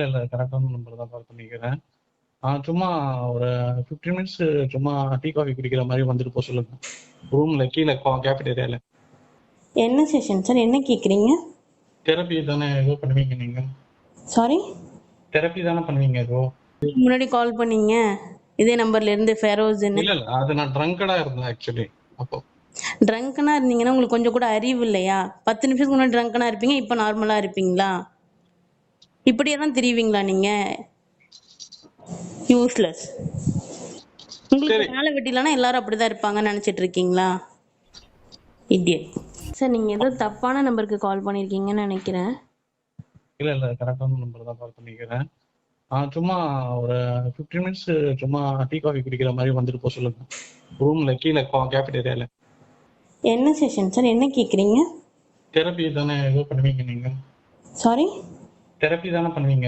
இல்ல. கரெக்டான நம்பர் தான் கால் பண்ணிக்கிறேன். சும்மா ஒரு 15 மினிட்ஸ் சும்மா டீ, காஃபி குடிக்கிற மாரி வந்துட்டு போ சொல்லுங்க. ரூம்ல கீழ கேஃபிடேரியால. என்ன செஷன் சார்? என்ன கேட்குறீங்க? தெரப்பி தானே ஏதோ பண்ணுவீங்க நீங்க? சாரி, தெரப்பி தானே பண்ணுவீங்க ஏதோ? முன்னாடி கால் பண்ணீங்க இதே நம்பர்ல இருந்து ஃபெரோஸ்ன்னு. இல்ல. அது நான் ட்ரங்கடா இருந்தேன் ஆக்சுவலி. அப்போ ட்ரங்கனா இருந்தீங்கன்னா உங்களுக்கு கொஞ்சம் கூட அறிவு இல்லையா? 10 நிமிஷத்துக்கு முன்னாடி ட்ரங்கனா இருப்பீங்க, இப்போ நார்மலா இருப்பீங்களா? இப்படியே தான் தெரியுவீங்களா நீங்க? யூஸ்லெஸ். உங்களுக்கு சரி. வேலை வெட்டிலனா எல்லாரும் அப்படிதான் இருப்பாங்கன்னு நினைச்சிட்டு இருக்கீங்களா? இடியட். சார், நீங்க ஏதோ தப்பான நம்பருக்கு கால் பண்ணிருக்கீங்கன்னு நினைக்கிறேன். இல்ல. கரெக்டான நம்பர் தான் கால் பண்ணிக்கிறேன். சும்மா ஒரு 15 மினிட்ஸ் சும்மா டீ, காஃபி குடிக்கிற மாரி வந்துட்டு போ சொல்லுங்க. ரூம்ல கீழ கேஃபிடேரியால. என்ன செஷன் சார்? என்ன கேட்குறீங்க? தெரப்பி தானே ஏதோ பண்ணுவீங்க நீங்க? சாரி, தெரப்பி தானே பண்ணுவீங்க?